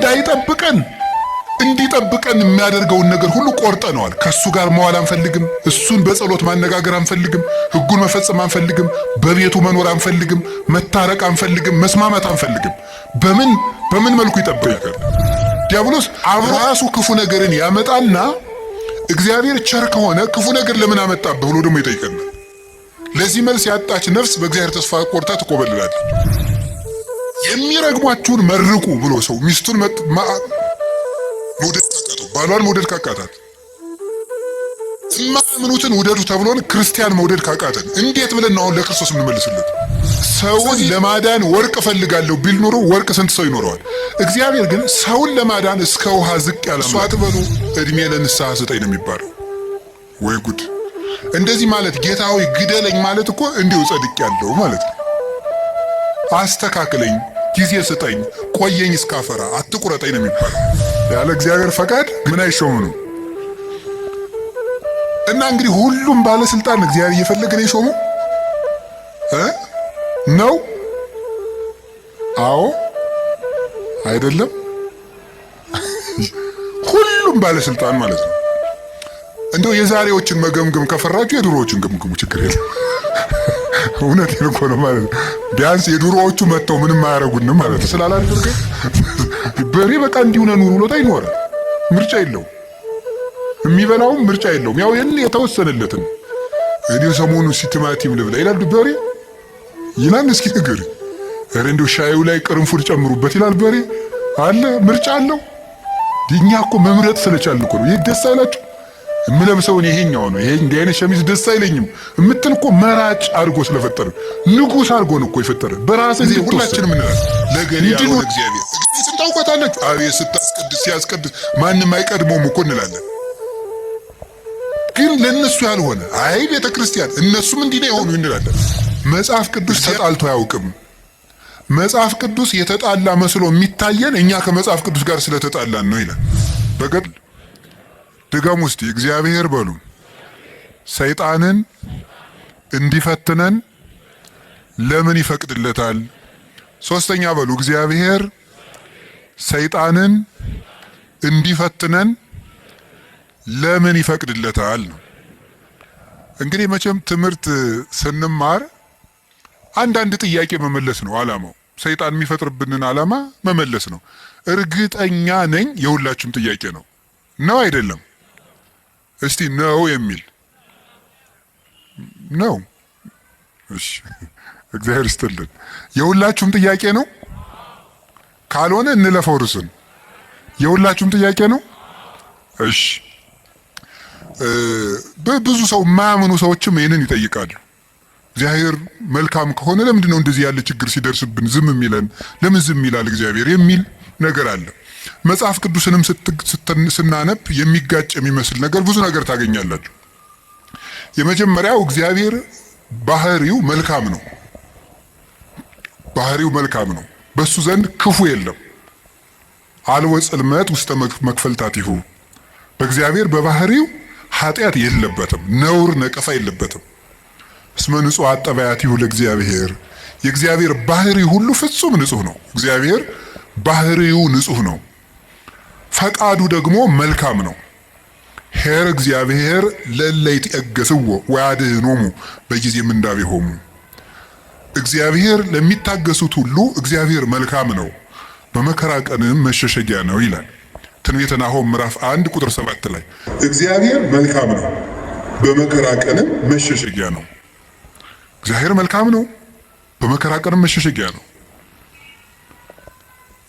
እንዳይጠብቀን እንዲጠብቀን የሚያደርገውን ነገር ሁሉ ቆርጠነዋል። ከሱ ጋር መዋል አንፈልግም። እሱን በጸሎት ማነጋገር አንፈልግም። ሕጉን መፈጸም አንፈልግም። በቤቱ መኖር አንፈልግም። መታረቅ አንፈልግም። መስማማት አንፈልግም። በምን መልኩ ይጠብቀናል? ዲያብሎስ ራሱ ክፉ ነገርን ያመጣና እግዚአብሔር ቸር ከሆነ ክፉ ነገር ለምን አመጣብህ ብሎ ደግሞ ይጠይቀናል። ለዚህ መልስ ያጣች ነፍስ በእግዚአብሔር ተስፋ ቆርጣ ትቆበልላለች። የሚረግሟችሁን መርቁ ብሎ ሰው ሚስቱን መውደድ ካቃተው፣ ባሏን መውደድ ካቃታት፣ የማያምኑትን ውደዱ ተብሎን ክርስቲያን መውደድ ካቃተን እንዴት ብለን አሁን ለክርስቶስ የምንመልስለት? ሰውን ለማዳን ወርቅ እፈልጋለሁ ቢል ኖሮ ወርቅ ስንት ሰው ይኖረዋል? እግዚአብሔር ግን ሰውን ለማዳን እስከ ውሃ ዝቅ ያለ እሱ አትበሉ እድሜ ለንስሐ ስጠኝ ነው የሚባለው። ወይ ጉድ! እንደዚህ ማለት ጌታ ሆይ ግደለኝ ማለት እኮ እንዲሁ ጸድቅ ያለው ማለት ነው። አስተካክለኝ፣ ጊዜ ስጠኝ፣ ቆየኝ እስካፈራ፣ አትቁረጠኝ ነው የሚባለው። ያለ እግዚአብሔር ፈቃድ ምን አይሾም ነው። እና እንግዲህ ሁሉም ባለስልጣን እግዚአብሔር እየፈለገ ነው የሾመው ነው? አዎ አይደለም? ሁሉም ባለስልጣን ማለት ነው። እንደው የዛሬዎችን መገምገም ከፈራችሁ የድሮዎችን ገምግሙ፣ ችግር የለም። እውነቴን እኮ ነው ማለት ነው። ቢያንስ የድሮዎቹ መጥተው ምንም አያረጉንም ማለት ነው። ስላላደረገ በሬ በቃ እንዲሁ ነው ኑሮ ላይ ይኖራል። ምርጫ የለውም። የሚበላውም ምርጫ የለውም። ያው የተወሰነለትን እኔ ሰሞኑን ቲማቲም ልብላ ይላል በሬ ይላል። እስኪ እግር እንደው ሻዩ ላይ ቅርንፉድ ጨምሩበት ይላል በሬ አለ። ምርጫ አለው። እኛ እኮ መምረጥ ስለቻልን እኮ ነው። ይሄ ደስ አይላችሁ? የምለብሰውን ይሄኛው ነው፣ ይሄ እንዲህ አይነት ሸሚዝ ደስ አይለኝም እምትል እኮ መራጭ አድርጎ ስለፈጠረ ንጉስ አድርጎ ነው እኮ የፈጠረ። በራስ ጊዜ ሁላችንም እንላለን ለገሌ ያለው እግዚአብሔር ስንታውቀታለች። አቤት ስታስቀድስ ሲያስቀድስ ማንም አይቀድመውም እኮ እንላለን። ግን ለነሱ ያልሆነ አይ ቤተ ክርስቲያን እነሱም እንዲህ ነው የሆኑ እንላለን። መጽሐፍ ቅዱስ ተጣልቶ አያውቅም። መጽሐፍ ቅዱስ የተጣላ መስሎ የሚታየን እኛ ከመጽሐፍ ቅዱስ ጋር ስለተጣላን ነው ይላል። በገድ ድገም ውስጥ እግዚአብሔር በሉ ሰይጣንን እንዲፈትነን ለምን ይፈቅድለታል? ሶስተኛ በሉ እግዚአብሔር ሰይጣንን እንዲፈትነን ለምን ይፈቅድለታል ነው። እንግዲህ መቼም ትምህርት ስንማር አንዳንድ ጥያቄ መመለስ ነው ዓላማው። ሰይጣን የሚፈጥርብንን ዓላማ መመለስ ነው። እርግጠኛ ነኝ የሁላችሁም ጥያቄ ነው። ነው አይደለም? እስቲ ነው የሚል ነው። እሺ እግዚአብሔር ይስጥልን። የሁላችሁም ጥያቄ ነው። ካልሆነ እንለፈው ርስን። የሁላችሁም ጥያቄ ነው። እሺ በብዙ ሰው የማያምኑ ሰዎችም ይህንን ይጠይቃሉ። እግዚአብሔር መልካም ከሆነ ለምንድን ነው እንደዚህ ያለ ችግር ሲደርስብን ዝም የሚለን? ለምን ዝም ይላል እግዚአብሔር የሚል ነገር አለ። መጽሐፍ ቅዱስንም ስናነብ የሚጋጭ የሚመስል ነገር ብዙ ነገር ታገኛላችሁ። የመጀመሪያው እግዚአብሔር ባህሪው መልካም ነው። ባህሪው መልካም ነው። በሱ ዘንድ ክፉ የለም። አልወ ጽልመት ውስተ መክፈልታቲሁ። በእግዚአብሔር በባህሪው ኃጢአት የለበትም፣ ነውር ነቀፋ የለበትም። እስመ ንጹሕ አጠባያቲሁ ለእግዚአብሔር። የእግዚአብሔር ባህሪ ሁሉ ፍጹም ንጹሕ ነው። እግዚአብሔር ባህሪው ንጹሕ ነው። ፈቃዱ ደግሞ መልካም ነው። ኄር እግዚአብሔር ለእለ ይትዔገሥዎ ወያድኅኖሙ በጊዜ ምንዳቤሆሙ። እግዚአብሔር ለሚታገሱት ሁሉ እግዚአብሔር መልካም ነው፣ በመከራ ቀንም መሸሸጊያ ነው ይላል ትንቢተ ናሆም ምዕራፍ 1 ቁጥር 7 ላይ እግዚአብሔር መልካም ነው፣ በመከራ ቀንም መሸሸጊያ ነው። እግዚአብሔር መልካም ነው፣ በመከራ ቀንም መሸሸጊያ ነው።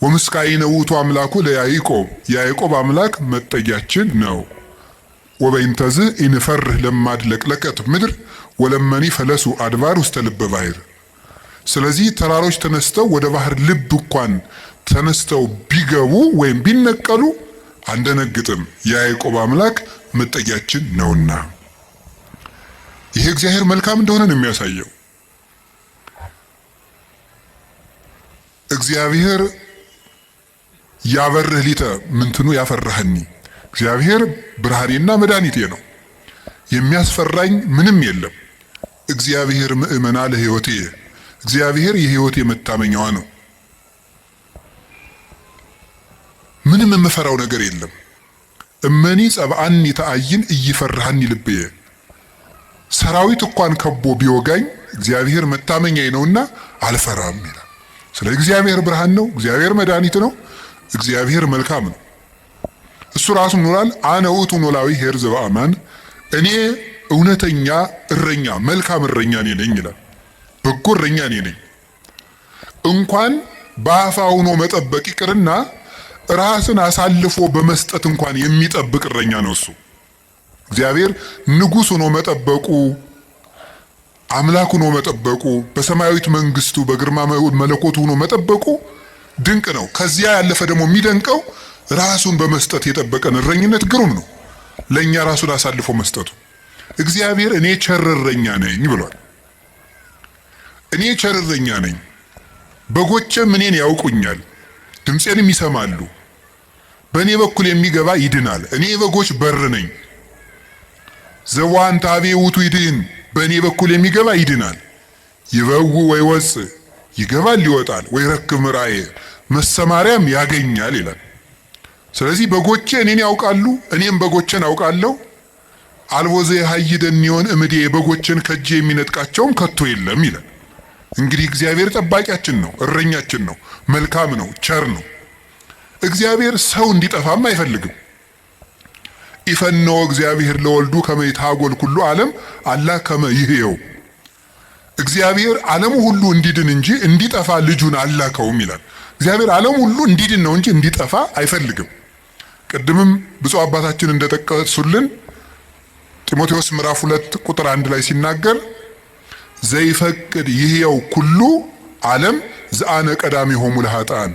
ወምስካኢነ ውእቱ አምላኩ ለያዕቆብ፣ የያዕቆብ አምላክ መጠጊያችን ነው። ወበይንተዝ ኢንፈርህ ለማድለቅለቀት ምድር ወለመኒ ፈለሱ አድባር ውስተ ልበ ባሕር። ስለዚህ ተራሮች ተነስተው ወደ ባህር ልብ እንኳን ተነስተው ቢገቡ ወይም ቢነቀሉ አንደነግጥም፣ የያዕቆብ አምላክ መጠጊያችን ነውና። ይሄ እግዚአብሔር መልካም እንደሆነ ነው የሚያሳየው። እግዚአብሔር ያበርህ ሊተ ምንትኑ ያፈራህኒ። እግዚአብሔር ብርሃኔና መድኃኒቴ ነው፣ የሚያስፈራኝ ምንም የለም። እግዚአብሔር ምእመና ለሕይወቴ፣ እግዚአብሔር የሕይወቴ መታመኛዋ ነው። ምንም የምፈራው ነገር የለም። እመኒ ጸብአኒ ተአይን እይፈራሃኒ ልብየ። ሰራዊት እንኳን ከቦ ቢወጋኝ እግዚአብሔር መታመኛዬ ነውና አልፈራም ይላል። ስለ እግዚአብሔር ብርሃን ነው፣ እግዚአብሔር መድኃኒት ነው፣ እግዚአብሔር መልካም ነው። እሱ ራሱ ኖራል። አነ ውእቱ ኖላዊ ኄር ዘበአማን፣ እኔ እውነተኛ እረኛ መልካም እረኛ እኔ ነኝ ይላል። በጎ እረኛ እኔ ነኝ። እንኳን በአፋ ሆኖ መጠበቅ ይቅርና ራስን አሳልፎ በመስጠት እንኳን የሚጠብቅ እረኛ ነው እሱ። እግዚአብሔር ንጉሥ ሆኖ መጠበቁ፣ አምላክ ሆኖ መጠበቁ፣ በሰማያዊት መንግስቱ በግርማ መለኮቱ ሆኖ መጠበቁ ድንቅ ነው። ከዚያ ያለፈ ደግሞ የሚደንቀው ራሱን በመስጠት የጠበቀን እረኝነት ግሩም ነው። ለእኛ ራሱን አሳልፎ መስጠቱ። እግዚአብሔር እኔ ቸር እረኛ ነኝ ብሏል። እኔ ቸር እረኛ ነኝ፣ በጎቼም እኔን ያውቁኛል፣ ድምፄንም ይሰማሉ። በእኔ በኩል የሚገባ ይድናል። እኔ የበጎች በር ነኝ። ዘዋን ታቤ ውቱ ይድህን፣ በእኔ በኩል የሚገባ ይድናል። ይበው ወይ ወፅ፣ ይገባል ይወጣል፣ ወይ ረክብ ምርአየ፣ መሰማሪያም ያገኛል ይላል። ስለዚህ በጎቼ እኔን ያውቃሉ፣ እኔም በጎቼን አውቃለሁ። አልቦ ዘየሐይደኒዮን እምዴ፣ በጎቼን ከእጄ የሚነጥቃቸውም ከቶ የለም ይላል። እንግዲህ እግዚአብሔር ጠባቂያችን ነው፣ እረኛችን ነው፣ መልካም ነው፣ ቸር ነው። እግዚአብሔር ሰው እንዲጠፋም አይፈልግም። ኢፈነወ እግዚአብሔር ለወልዱ ከመ ይትሐጐል ኩሉ ዓለም አላ ከመ ይሕየው። እግዚአብሔር ዓለሙ ሁሉ እንዲድን እንጂ እንዲጠፋ ልጁን አላከውም ይላል። እግዚአብሔር ዓለሙ ሁሉ እንዲድን ነው እንጂ እንዲጠፋ አይፈልግም። ቅድምም ብፁዕ አባታችን እንደጠቀሱልን ጢሞቴዎስ ምዕራፍ 2 ቁጥር 1 ላይ ሲናገር ዘይፈቅድ ይሕየው ኩሉ ዓለም ዘአነ ቀዳሚሆሙ ለኃጥአን፣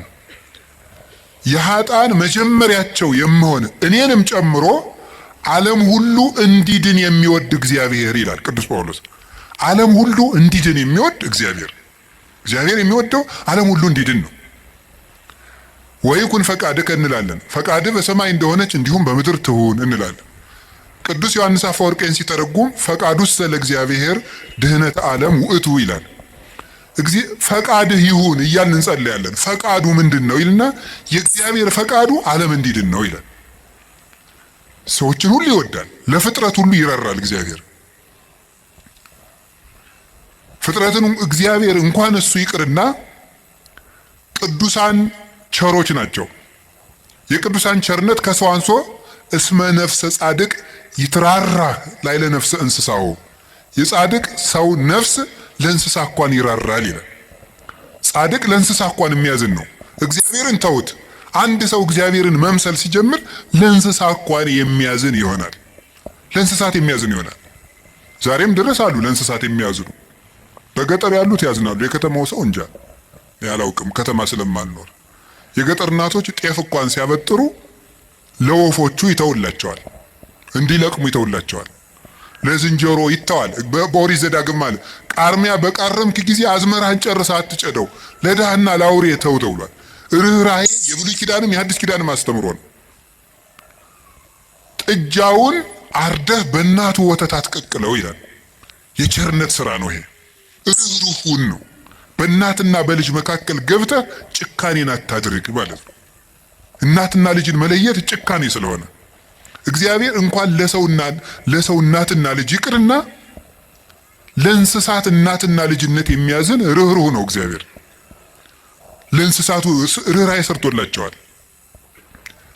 የኃጥአን መጀመሪያቸው የምሆን እኔንም ጨምሮ ዓለም ሁሉ እንዲድን የሚወድ እግዚአብሔር ይላል ቅዱስ ጳውሎስ። ዓለም ሁሉ እንዲድን የሚወድ እግዚአብሔር የሚወደው ዓለም ሁሉ እንዲድን ነው። ወይኩን ፈቃድከ እንላለን። ፈቃድህ በሰማይ እንደሆነች እንዲሁም በምድር ትሁን እንላለን። ቅዱስ ዮሐንስ አፈወርቄን ሲተረጉም ፈቃዱሰ ለእግዚአብሔር ድህነተ ዓለም ውእቱ ይላል። ፈቃድህ ይሁን እያልን እንጸልያለን። ፈቃዱ ምንድን ነው ይልና የእግዚአብሔር ፈቃዱ ዓለም እንዲድን ነው ይላል። ሰዎችን ሁሉ ይወዳል፣ ለፍጥረት ሁሉ ይራራል። እግዚአብሔር ፍጥረትን እግዚአብሔር እንኳን እሱ ይቅርና ቅዱሳን ቸሮች ናቸው። የቅዱሳን ቸርነት ከሰው አንሶ እስመ ነፍሰ ጻድቅ ይትራራ ላዕለ ነፍሰ እንስሳው፣ የጻድቅ ሰው ነፍስ ለእንስሳ እንኳን ይራራል ይላል። ጻድቅ ለእንስሳ እንኳን የሚያዝን ነው። እግዚአብሔርን ተውት። አንድ ሰው እግዚአብሔርን መምሰል ሲጀምር ለእንስሳ እንኳን የሚያዝን ይሆናል። ለእንስሳት የሚያዝን ይሆናል። ዛሬም ድረስ አሉ ለእንስሳት የሚያዝኑ። በገጠር ያሉት ያዝናሉ። የከተማው ሰው እንጃ ያላውቅም፣ ከተማ ስለማልኖር። የገጠር እናቶች ጤፍ እንኳን ሲያበጥሩ ለወፎቹ ይተውላቸዋል፣ እንዲለቅሙ ይተውላቸዋል። ለዝንጀሮ ይተዋል። በኦሪት ዘዳግም ማለት ቃርሚያ በቃረምክ ጊዜ አዝመራህን ጨርሰህ አትጨደው፣ ለድሃና ለአውሬ ተው ተብሏል። ርኅራኄ የብሉይ ኪዳንም የሐዲስ ኪዳንም አስተምሮ ነው። ጥጃውን አርደህ በእናቱ ወተት አትቀቅለው ይላል። የቸርነት ስራ ነው ይሄ። ርኅሩህን ነው። በእናትና በልጅ መካከል ገብተህ ጭካኔን አታድርግ ማለት ነው። እናትና ልጅን መለየት ጭካኔ ስለሆነ እግዚአብሔር እንኳን ለሰው እናትና ልጅ ይቅርና ለእንስሳት እናትና ልጅነት የሚያዝን ርኅሩህ ነው እግዚአብሔር። ለእንስሳቱ ርኅራኄ ሰርቶላቸዋል።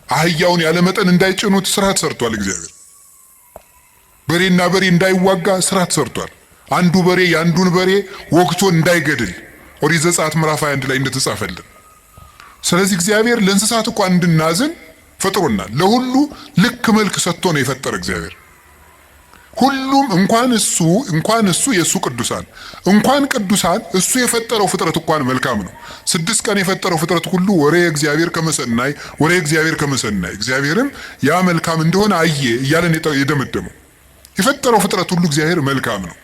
አህያውን ያለመጠን እንዳይጭኑት ስርዓት ሰርቷል እግዚአብሔር። በሬና በሬ እንዳይዋጋ ስርዓት ሰርቷል። አንዱ በሬ የአንዱን በሬ ወግቶ እንዳይገድል ኦሪት ዘጸአት ምዕራፍ 21 ላይ እንደተጻፈልን። ስለዚህ እግዚአብሔር ለእንስሳት እንኳን እንድናዝን ፈጥሮናል። ለሁሉ ልክ መልክ ሰጥቶ ነው የፈጠረ እግዚአብሔር። ሁሉም እንኳን እሱ የእሱ ቅዱሳን እንኳን እሱ የፈጠረው ፍጥረት እንኳን መልካም ነው። 6 ቀን የፈጠረው ፍጥረት ሁሉ ወሬ እግዚአብሔር ከመሰናይ እግዚአብሔርም ያ መልካም እንደሆነ አየ እያለን የደመደመው የፈጠረው ፍጥረት ሁሉ እግዚአብሔር መልካም ነው።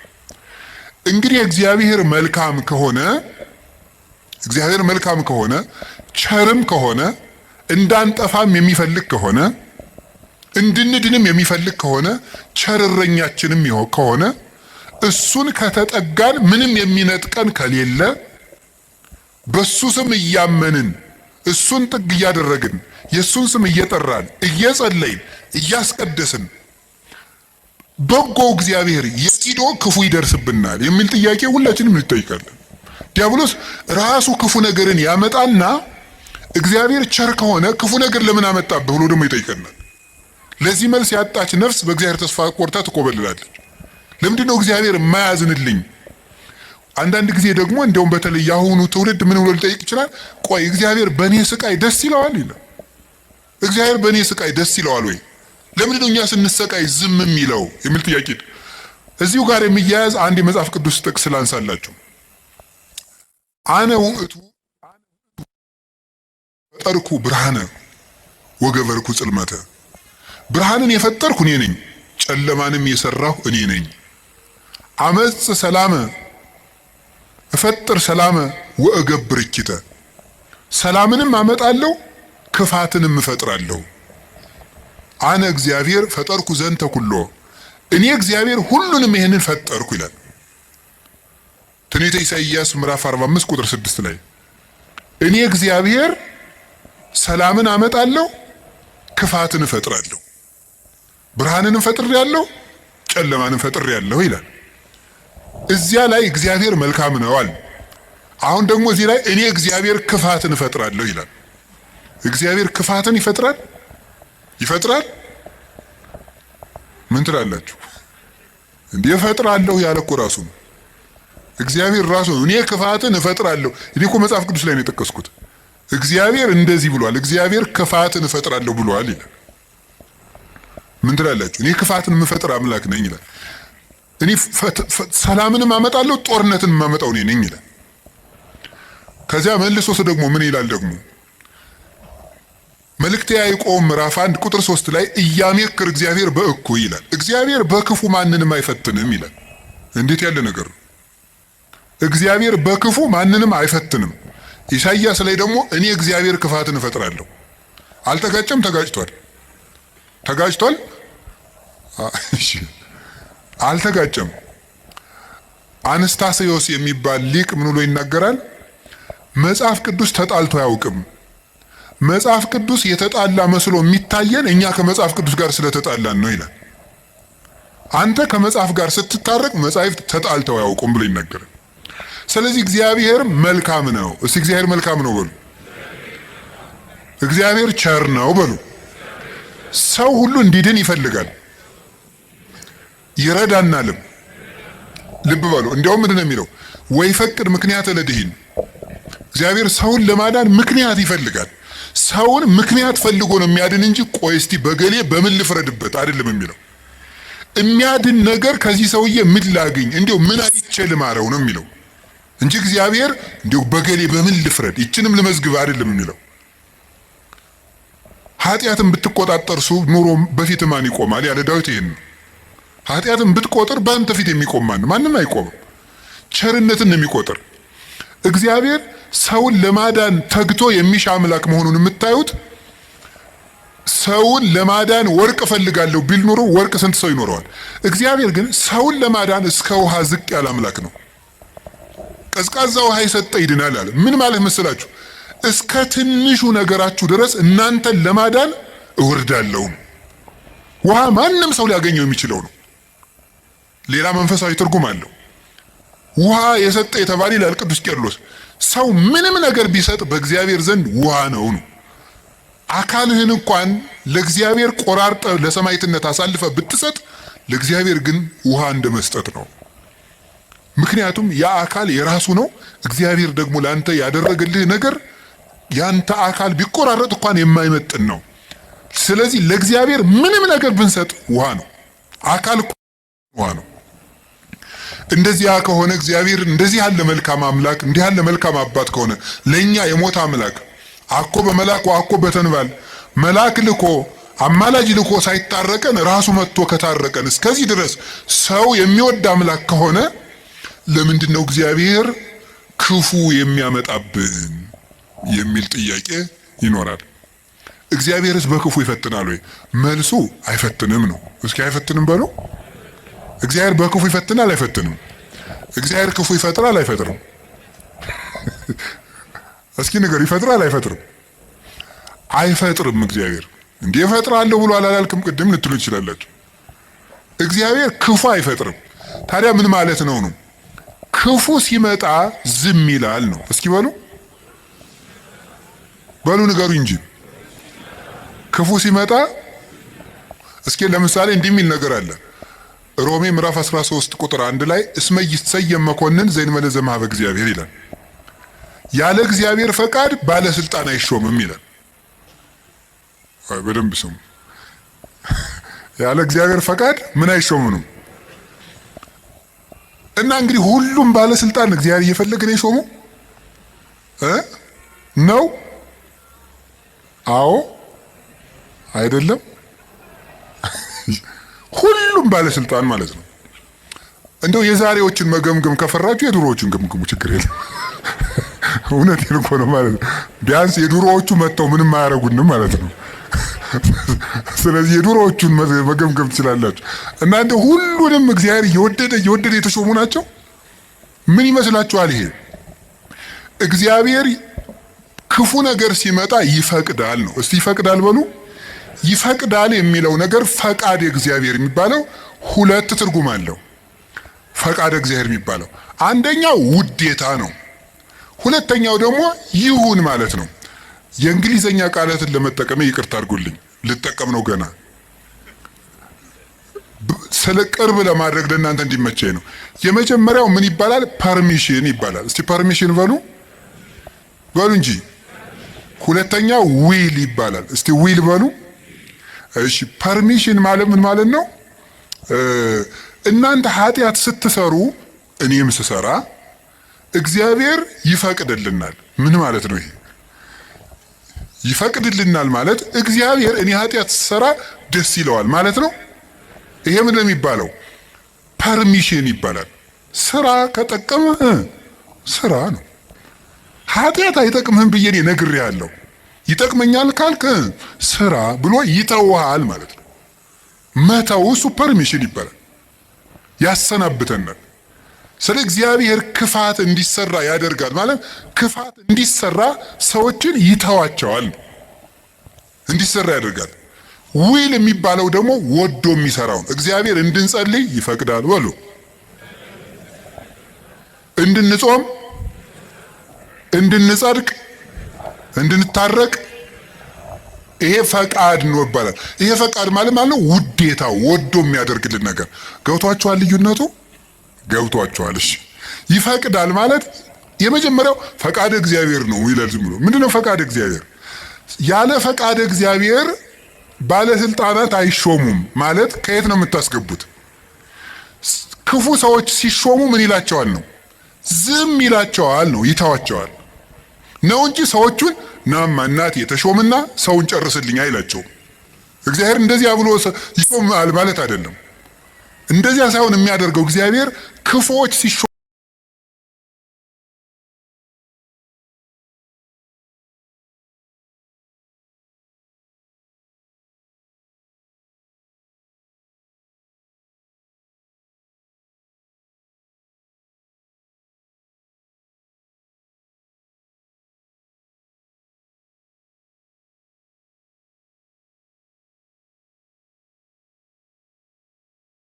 እንግዲህ እግዚአብሔር መልካም ከሆነ ቸርም ከሆነ እንዳንጠፋም የሚፈልግ ከሆነ እንድንድንም የሚፈልግ ከሆነ ቸር እረኛችንም ከሆነ እሱን ከተጠጋን ምንም የሚነጥቀን ከሌለ በሱ ስም እያመንን እሱን ጥግ እያደረግን የእሱን ስም እየጠራን እየጸለይን እያስቀደስን በጎው እግዚአብሔር የሲዶ ክፉ ይደርስብናል የሚል ጥያቄ ሁላችንም እንጠይቃለን። ዲያብሎስ ራሱ ክፉ ነገርን ያመጣና እግዚአብሔር ቸር ከሆነ ክፉ ነገር ለምን አመጣብህ ብሎ ደግሞ ይጠይቀናል። ለዚህ መልስ ያጣች ነፍስ በእግዚአብሔር ተስፋ ቆርጣ ትቆበልላለች። ለምንድን ነው እግዚአብሔር የማያዝንልኝ? አንዳንድ ጊዜ ደግሞ እንደውም በተለይ ያሁኑ ትውልድ ምን ብሎ ሊጠይቅ ይችላል? ቆይ እግዚአብሔር በእኔ ስቃይ ደስ ይለዋል ይላል። እግዚአብሔር በእኔ ስቃይ ደስ ይለዋል ወይ? ለምንድን ነው እኛ ስንሰቃይ ዝም የሚለው የሚል ጥያቄ። እዚሁ ጋር የሚያያዝ አንድ የመጽሐፍ ቅዱስ ጥቅስ ላንሳላችሁ። አነ ውእቱ ፈጠርኩ ብርሃነ ወገበርኩ ጽልመተ። ብርሃንን የፈጠርኩ እኔ ነኝ፣ ጨለማንም የሰራሁ እኔ ነኝ። አመጽ ሰላመ እፈጥር ሰላመ ወእገብር እኪተ። ሰላምንም አመጣለሁ ክፋትንም እፈጥራለሁ። አነ እግዚአብሔር ፈጠርኩ ዘንተ ኩሎ። እኔ እግዚአብሔር ሁሉንም ይሄንን ፈጠርኩ ይላል ትንቢተ ኢሳይያስ ምዕራፍ 45 ቁጥር 6 ላይ እኔ እግዚአብሔር ሰላምን አመጣለሁ ክፋትን እፈጥራለሁ፣ ብርሃንንም ፈጥሬያለሁ ጨለማንም ፈጥሬያለሁ ይላል። እዚያ ላይ እግዚአብሔር መልካም ነው አለ። አሁን ደግሞ እዚህ ላይ እኔ እግዚአብሔር ክፋትን እፈጥራለሁ ይላል። እግዚአብሔር ክፋትን ይፈጥራል? ምን ትላላችሁ? እንዴ እፈጥራለሁ ያለ እኮ ራሱ ነው። እግዚአብሔር ራሱ ነው እኔ ክፋትን እፈጥራለሁ። እኔ እኮ መጽሐፍ ቅዱስ ላይ ነው የጠቀስኩት። እግዚአብሔር እንደዚህ ብሏል፣ እግዚአብሔር ክፋትን እፈጥራለሁ ብሏል ይላል። ምን ትላላችሁ? እኔ ክፋትን የምፈጥር አምላክ ነኝ ይላል። እኔ ሰላምንም አመጣለሁ ጦርነትን የማመጣው እኔ ነኝ ይላል። ከዚያ መልሶስ ደግሞ ምን ይላል ደግሞ መልእክተ ያዕቆብ ምዕራፍ 1 ቁጥር 3 ላይ እያሜክር እግዚአብሔር በእኩይ ይላል። እግዚአብሔር በክፉ ማንንም አይፈትንም ይላል። እንዴት ያለ ነገር ነው! እግዚአብሔር በክፉ ማንንም አይፈትንም። ኢሳይያስ ላይ ደግሞ እኔ እግዚአብሔር ክፋትን እፈጥራለሁ። አልተጋጨም? ተጋጭቷል? እሺ አልተጋጨም። አንስታሴዎስ የሚባል ሊቅ ምን ብሎ ይናገራል? መጽሐፍ ቅዱስ ተጣልቶ አያውቅም። መጽሐፍ ቅዱስ የተጣላ መስሎ የሚታየን እኛ ከመጽሐፍ ቅዱስ ጋር ስለተጣላን ነው ይላል። አንተ ከመጽሐፍ ጋር ስትታረቅ መጻሕፍት ተጣልተው አያውቁም ብሎ ይናገራል። ስለዚህ እግዚአብሔር መልካም ነው። እስቲ እግዚአብሔር መልካም ነው በሉ። እግዚአብሔር ቸር ነው በሉ። ሰው ሁሉ እንዲድን ይፈልጋል፣ ይረዳናልም። ልብ በሉ። እንዲያውም ምንድን ነው የሚለው? ወይ ፈቅድ ምክንያት ለድሂን። እግዚአብሔር ሰውን ለማዳን ምክንያት ይፈልጋል። ሰውን ምክንያት ፈልጎ ነው የሚያድን እንጂ ቆይ እስቲ በገሌ በምን ልፍረድበት አይደለም የሚለው። የሚያድን ነገር ከዚህ ሰውዬ ምን ላግኝ፣ እንዲያው ምን አይቼ ልማረው ነው የሚለው እንጂ እግዚአብሔር እንዲያው በገሌ በምን ልፍረድ ይችንም ልመዝግብ አይደለም የሚለው። ኃጢአትን ብትቆጣጠር ኑሮ በፊት ማን ይቆማል ያለ ዳዊት ይሄን ነው። ኃጢአትን ብትቆጥር በአንተ ፊት የሚቆም ማንም አይቆምም። ቸርነትን ነው የሚቆጥር። እግዚአብሔር ሰውን ለማዳን ተግቶ የሚሻ አምላክ መሆኑን የምታዩት ሰውን ለማዳን ወርቅ እፈልጋለሁ ቢል ኑሮ ወርቅ ስንት ሰው ይኖረዋል? እግዚአብሔር ግን ሰውን ለማዳን እስከ ውሃ ዝቅ ያለ አምላክ ነው። ቀዝቃዛ ውሃ የሰጠ ይድናል አለ። ምን ማለት መስላችሁ? እስከ ትንሹ ነገራችሁ ድረስ እናንተን ለማዳን እወርዳለሁ። ውሃ ማንም ሰው ሊያገኘው የሚችለው ነው። ሌላ መንፈሳዊ ትርጉም አለው። ውሃ የሰጠ የተባለ ይላል ቅዱስ ቄርሎስ። ሰው ምንም ነገር ቢሰጥ በእግዚአብሔር ዘንድ ውሃ ነው። አካልህን እንኳን ለእግዚአብሔር ቆራርጠ ለሰማዕትነት አሳልፈ ብትሰጥ ለእግዚአብሔር ግን ውሃ እንደመስጠት ነው። ምክንያቱም ያ አካል የራሱ ነው። እግዚአብሔር ደግሞ ላንተ ያደረገልህ ነገር ያንተ አካል ቢቆራረጥ እንኳን የማይመጥን ነው። ስለዚህ ለእግዚአብሔር ምንም ነገር ብንሰጥ ውሃ ነው። አካል ውሃ ነው። እንደዚያ ከሆነ እግዚአብሔር እንደዚህ ያለ መልካም አምላክ እንዲህ ያለ መልካም አባት ከሆነ ለኛ የሞት አምላክ አኮ በመላክ ወአኮ በተንባል መላክ ልኮ አማላጅ ልኮ ሳይታረቀን ራሱ መጥቶ ከታረቀን እስከዚህ ድረስ ሰው የሚወድ አምላክ ከሆነ ለምንድነው እግዚአብሔር ክፉ የሚያመጣብን የሚል ጥያቄ ይኖራል። እግዚአብሔርስ በክፉ ይፈትናል ወይ? መልሱ አይፈትንም ነው። እስኪ አይፈትንም በሉ። እግዚአብሔር በክፉ ይፈትናል አይፈትንም? እግዚአብሔር ክፉ ይፈጥራል አይፈጥርም? እስኪ ነገር ይፈጥራል አይፈጥርም? አይፈጥርም። እግዚአብሔር እንዴ እፈጥራለሁ ብሎ አላልክም? ቅድም ልትሉ ትችላላችሁ። እግዚአብሔር ክፉ አይፈጥርም። ታዲያ ምን ማለት ነው? ክፉ ሲመጣ ዝም ይላል ነው። እስኪ በሉ ንገሩ እንጂ ክፉ ሲመጣ እስኪ ለምሳሌ እንዲህ የሚል ነገር አለ። ሮሜ ምዕራፍ 13 ቁጥር 1 ላይ እስመ ይትሰየም መኮንን ዘእንበለ ዘእምኀበ እግዚአብሔር ይላል። ያለ እግዚአብሔር ፈቃድ ባለስልጣን አይሾምም ይላል። በደንብ ስሙ። ያለ እግዚአብሔር ፈቃድ ምን አይሾምም? እና እንግዲህ ሁሉም ባለስልጣን እግዚአብሔር እየፈለገ ነው የሾመው ነው? አዎ አይደለም? ሁሉም ባለስልጣን ማለት ነው። እንደው የዛሬዎችን መገምገም ከፈራችሁ የድሮዎቹን ገምግሙ፣ ችግር የለም። እውነቴን እኮ ነው ማለት ነው። ቢያንስ የድሮዎቹ መጥተው ምንም አያረጉንም ማለት ነው። ስለዚህ የድሮዎቹን መገምገም ትችላላችሁ። እናንተ ሁሉንም እግዚአብሔር እየወደደ የተሾሙ ናቸው። ምን ይመስላችኋል? ይሄ እግዚአብሔር ክፉ ነገር ሲመጣ ይፈቅዳል ነው። እስቲ ይፈቅዳል በሉ። ይፈቅዳል የሚለው ነገር ፈቃድ እግዚአብሔር የሚባለው ሁለት ትርጉም አለው። ፈቃድ እግዚአብሔር የሚባለው አንደኛው ውዴታ ነው። ሁለተኛው ደግሞ ይሁን ማለት ነው። የእንግሊዘኛ ቃላትን ለመጠቀም ይቅርታ አድርጉልኝ፣ ልጠቀም ነው ገና ስለ ቅርብ ለማድረግ ለእናንተ እንዲመቸኝ ነው። የመጀመሪያው ምን ይባላል? ፐርሚሽን ይባላል። እስቲ ፐርሚሽን በሉ እንጂ። ሁለተኛው ዊል ይባላል። እስቲ ዊል በሉ። እሺ ፐርሚሽን ማለት ምን ማለት ነው? እናንተ ኃጢአት ስትሰሩ እኔም ስሰራ እግዚአብሔር ይፈቅድልናል። ምን ማለት ነው ይሄ? ይፈቅድልናል ማለት እግዚአብሔር እኔ ኃጢአት ስሰራ ደስ ይለዋል ማለት ነው። ይሄ ምን ነው የሚባለው? ፐርሚሽን ይባላል። ስራ ከጠቀመህ ስራ ነው። ኃጢአት አይጠቅምህም ብዬ እኔ ነግሬሃለሁ፣ ይጠቅመኛል ካልክ ስራ ብሎ ይተውሃል ማለት ነው። መተው እሱ ፐርሚሽን ይባላል። ያሰናብተናል። ስለ እግዚአብሔር ክፋት እንዲሰራ ያደርጋል ማለት ክፋት እንዲሰራ ሰዎችን ይተዋቸዋል፣ እንዲሰራ ያደርጋል። ዊል የሚባለው ደግሞ ወዶ የሚሰራውን እግዚአብሔር እንድንጸልይ ይፈቅዳል በሉ፣ እንድንጾም፣ እንድንጸድቅ፣ እንድንታረቅ ይሄ ፈቃድ ነው ይባላል። ይሄ ፈቃድ ማለት ነው ውዴታው፣ ወዶ የሚያደርግልን ነገር። ገብቷችኋል? ልዩነቱ ገብቷችኋል? እሺ ይፈቅዳል ማለት የመጀመሪያው ፈቃድ እግዚአብሔር ነው ይላል። ዝም ብሎ ምንድነው ፈቃድ እግዚአብሔር? ያለ ፈቃድ እግዚአብሔር ባለስልጣናት አይሾሙም ማለት ከየት ነው የምታስገቡት? ክፉ ሰዎች ሲሾሙ ምን ይላቸዋል ነው? ዝም ይላቸዋል ነው፣ ይተዋቸዋል ነው እንጂ ሰዎቹን ናማ እናት የተሾምና ሰውን ጨርስልኝ አይላቸውም። እግዚአብሔር እንደዚያ ብሎ ይሾማል ማለት አይደለም። እንደዚያ ሳይሆን የሚያደርገው እግዚአብሔር ክፉዎች ሲሾሙ